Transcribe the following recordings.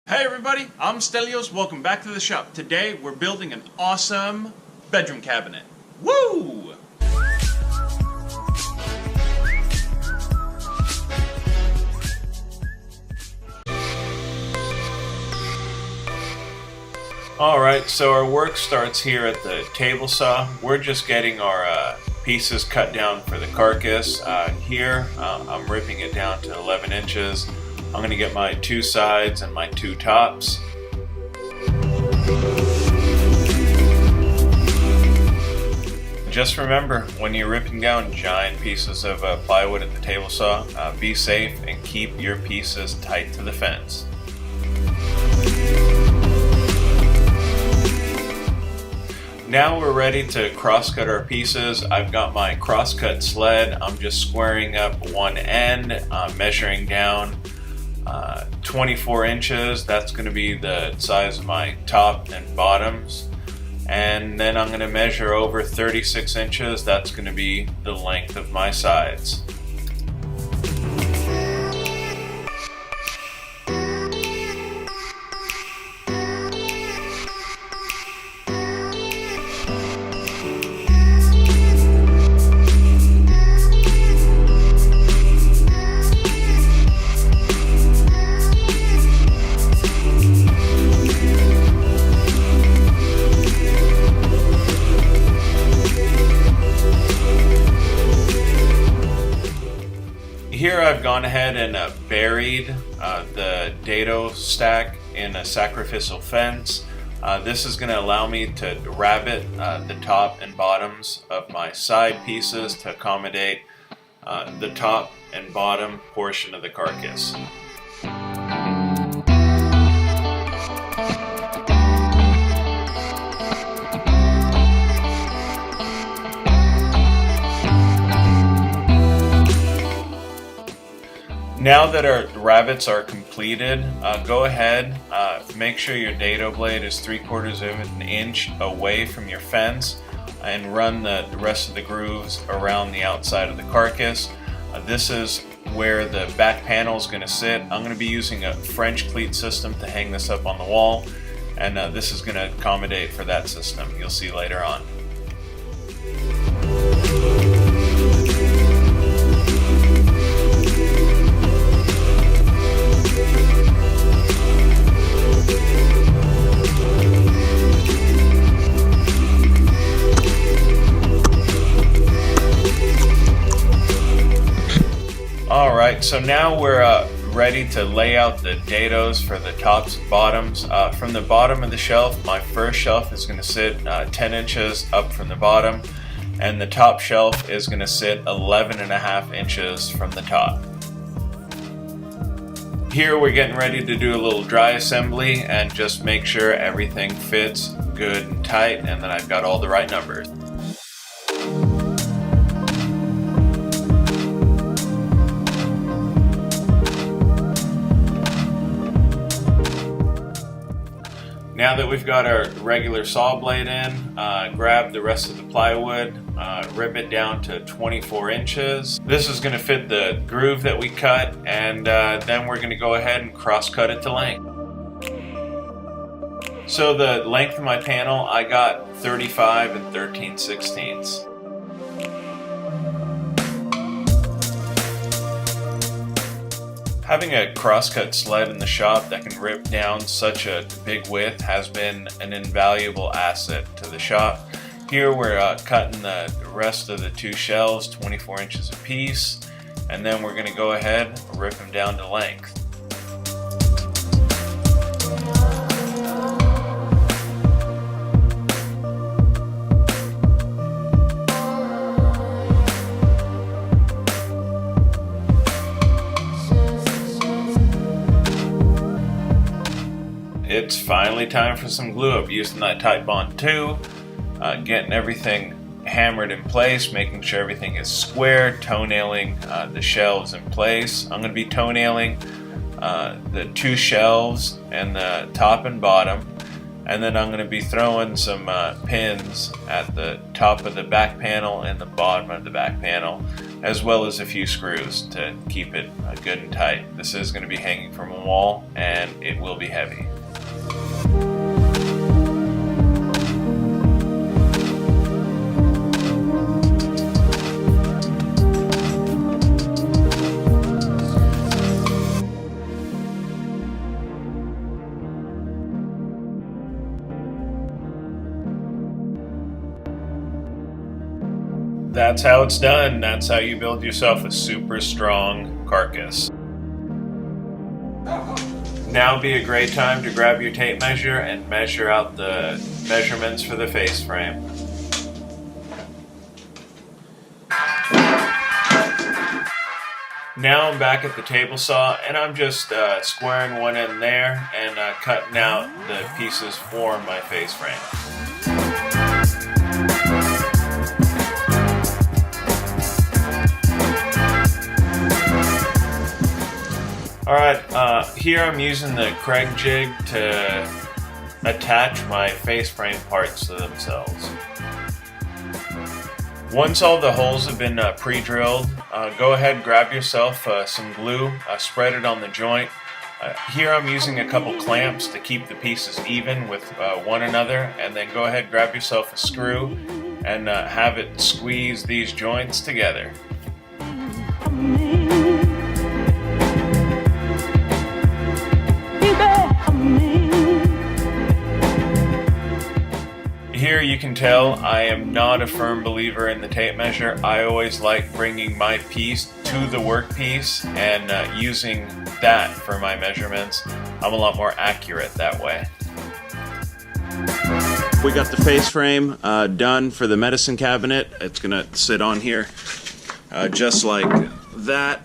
Hey everybody, I'm Stelios. Welcome back to the shop. Today we're building an awesome bedroom cabinet. Woo! Alright, so our work starts here at the table saw. We're just getting our pieces cut down for the carcass. Here, I'm ripping it down to 11 inches. I'm going to get my two sides and my two tops. Just remember, when you're ripping down giant pieces of plywood at the table saw, be safe and keep your pieces tight to the fence. Now we're ready to cross-cut our pieces. I've got my cross-cut sled. I'm just squaring up one end, measuring down 24 inches. That's going to be the size of my top and bottoms. And then I'm going to measure over 36 inches. That's going to be the length of my sides. Here I've gone ahead and buried the dado stack in a sacrificial fence. This is going to allow me to rabbet the top and bottoms of my side pieces to accommodate the top and bottom portion of the carcass. Now that our rabbets are completed, go ahead, make sure your dado blade is 3/4 of an inch away from your fence and run the rest of the grooves around the outside of the carcass. This is where the back panel is going to sit. I'm going to be using a French cleat system to hang this up on the wall, and this is going to accommodate for that system. You'll see later on. Alright, so now we're ready to lay out the dados for the tops and bottoms. From the bottom of the shelf, my first shelf is going to sit 10 inches up from the bottom, and the top shelf is going to sit 11.5 inches from the top. Here we're getting ready to do a little dry assembly and just make sure everything fits good and tight and that I've got all the right numbers. Now that we've got our regular saw blade in, grab the rest of the plywood, rip it down to 24 inches. This is going to fit the groove that we cut, and then we're going to go ahead and cross cut it to length. So the length of my panel, I got 35 and 13/16. Having a crosscut sled in the shop that can rip down such a big width has been an invaluable asset to the shop. Here we're cutting the rest of the two shelves 24 inches apiece, and then we're going to go ahead and rip them down to length. It's finally time for some glue up using that Titebond 2, getting everything hammered in place, making sure everything is square, toenailing the shelves in place. I'm going to be toenailing the two shelves and the top and bottom, and then I'm going to be throwing some pins at the top of the back panel and the bottom of the back panel as well as a few screws to keep it good and tight. This is going to be hanging from a wall and it will be heavy. That's how it's done. That's how you build yourself a super strong carcass. Now would be a great time to grab your tape measure and measure out the measurements for the face frame. Now I'm back at the table saw and I'm just squaring one end there and cutting out the pieces for my face frame. Alright, here I'm using the Craig jig to attach my face frame parts to themselves. Once all the holes have been pre-drilled, go ahead and grab yourself some glue, spread it on the joint. Here I'm using a couple clamps to keep the pieces even with one another, and then go ahead and grab yourself a screw and have it squeeze these joints together. Here you can tell I am not a firm believer in the tape measure. I always like bringing my piece to the workpiece and using that for my measurements. I'm a lot more accurate that way. We got the face frame done for the medicine cabinet. It's gonna sit on here just like that.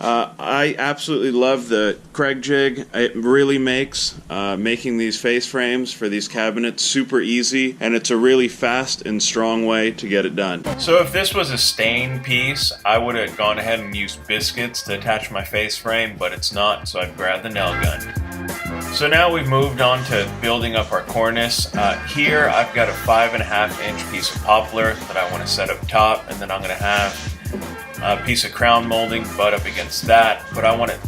I absolutely love the Craig jig. It really makes making these face frames for these cabinets super easy, and it's a really fast and strong way to get it done. So if this was a stained piece, I would have gone ahead and used biscuits to attach my face frame, but it's not, so I've grabbed the nail gun. So now we've moved on to building up our cornice. Here I've got a 5.5-inch piece of poplar that I want to set up top, and then I'm going to have a piece of crown molding butt up against that, but I want to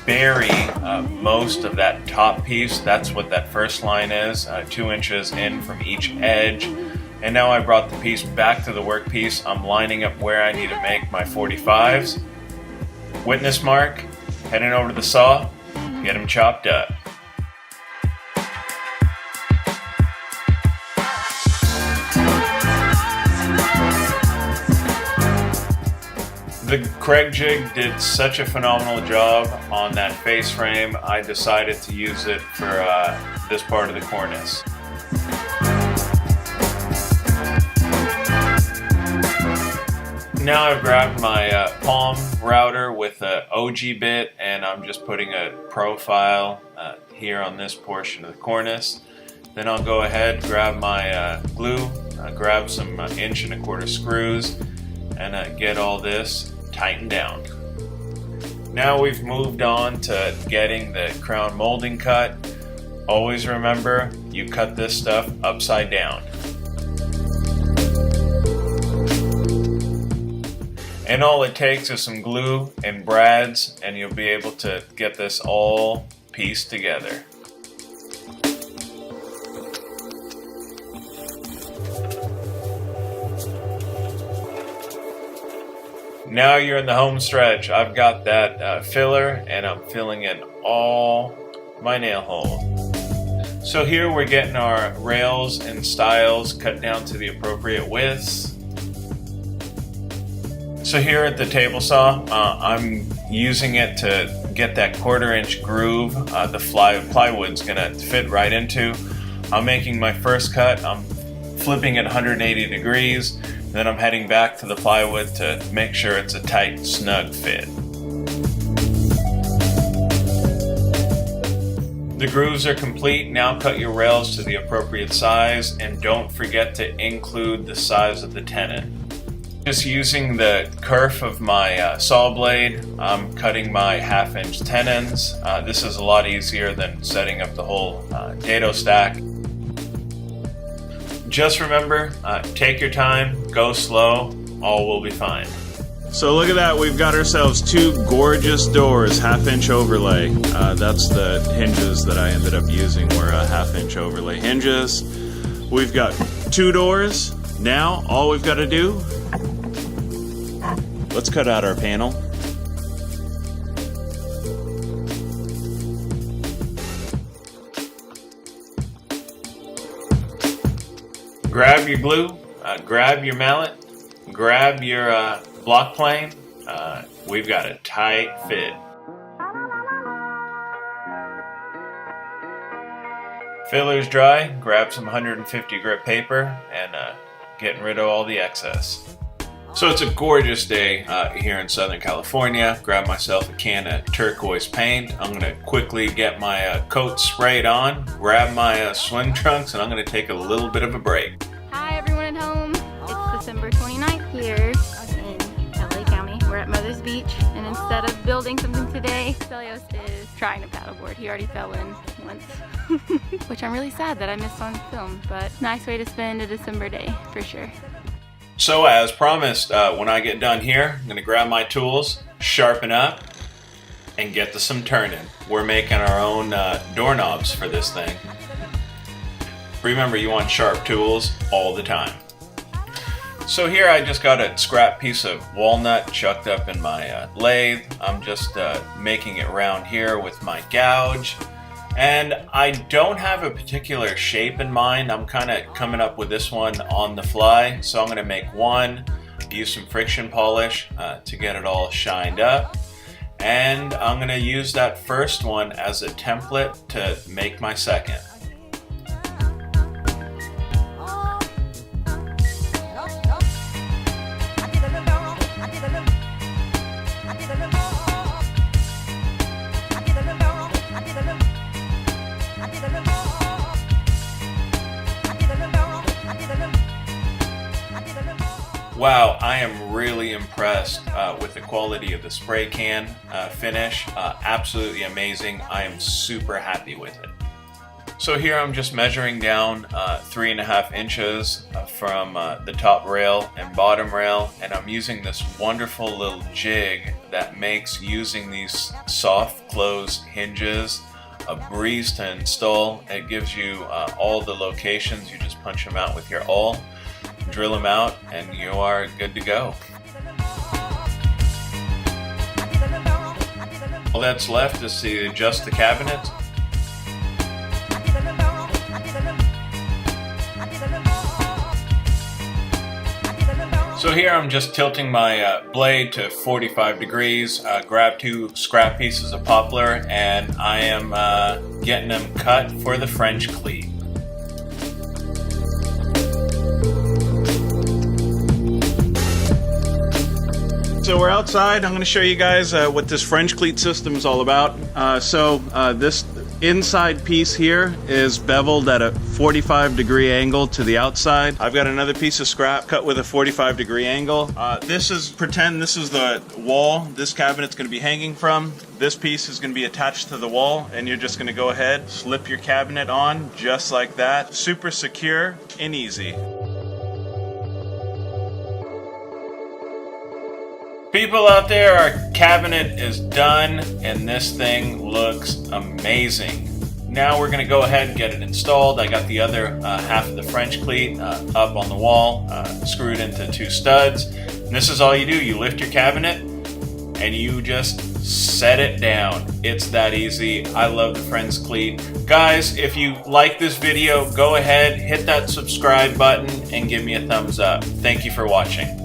bury most of that top piece. That's what that first line is, 2 inches in from each edge. And now I brought the piece back to the workpiece. I'm lining up where I need to make my 45s. Witness mark, heading over to the saw, get them chopped up. The Craig jig did such a phenomenal job on that face frame, I decided to use it for this part of the cornice. Now I've grabbed my palm router with an OG bit, and I'm just putting a profile here on this portion of the cornice. Then I'll go ahead, grab my glue, grab some 1.25 inch screws, and get all this tightened down. Now we've moved on to getting the crown molding cut. Always remember, you cut this stuff upside down. And all it takes is some glue and brads, and you'll be able to get this all pieced together. Now you're in the home stretch. I've got that filler, and I'm filling in all my nail holes. So here we're getting our rails and stiles cut down to the appropriate widths. So here at the table saw, I'm using it to get that 1/4 inch groove the plywood's gonna fit right into. I'm making my first cut. I'm flipping it 180 degrees. Then I'm heading back to the plywood to make sure it's a tight, snug fit. The grooves are complete. Now cut your rails to the appropriate size, and don't forget to include the size of the tenon. Just using the kerf of my saw blade, I'm cutting my 1/2 inch tenons. This is a lot easier than setting up the whole dado stack. Just remember, take your time, go slow, all will be fine. So look at that, we've got ourselves two gorgeous doors, 1/2-inch overlay. That's the hinges that I ended up using, were 1/2-inch overlay hinges. We've got two doors. Now all we've got to do, let's cut out our panel. Grab your glue, grab your mallet, grab your block plane. We've got a tight fit. Filler's dry, grab some 150 grit paper and getting rid of all the excess. So it's a gorgeous day here in Southern California. Grab myself a can of turquoise paint. I'm gonna quickly get my coat sprayed on, grab my swim trunks, and I'm gonna take a little bit of a break. Hi everyone at home. It's December 29th here in LA County. We're at Mother's Beach, and instead of building something today, Celios is trying to paddleboard. He already fell in once, which I'm really sad that I missed on film, but nice way to spend a December day for sure. So as promised, when I get done here, I'm gonna grab my tools, sharpen up, and get to some turning. We're making our own doorknobs for this thing. Remember, you want sharp tools all the time. So here I just got a scrap piece of walnut chucked up in my lathe. I'm just making it round here with my gouge. And I don't have a particular shape in mind. I'm kind of coming up with this one on the fly. So I'm going to make one, use some friction polish to get it all shined up. And I'm going to use that first one as a template to make my second. Wow, I am really impressed with the quality of the spray can finish. Absolutely amazing. I am super happy with it. So here I'm just measuring down 3.5 inches from the top rail and bottom rail, and I'm using this wonderful little jig that makes using these soft close hinges a breeze to install. It gives you all the locations. You just punch them out with your awl, drill them out, and you are good to go. All that's left is to adjust the cabinet. So here I'm just tilting my blade to 45 degrees, grab two scrap pieces of poplar, and I am getting them cut for the French cleat. So we're outside. I'm going to show you guys what this French cleat system is all about. This inside piece here is beveled at a 45-degree angle to the outside. I've got another piece of scrap cut with a 45-degree angle. Pretend this is the wall this cabinet's going to be hanging from. This piece is going to be attached to the wall, and you're just going to go ahead, slip your cabinet on just like that. Super secure and easy. People out there, our cabinet is done, and this thing looks amazing. Now we're going to go ahead and get it installed. I got the other half of the French cleat up on the wall, screwed into two studs. And this is all you do. You lift your cabinet and you just set it down. It's that easy. I love the French cleat. Guys, if you like this video, go ahead, hit that subscribe button and give me a thumbs up. Thank you for watching.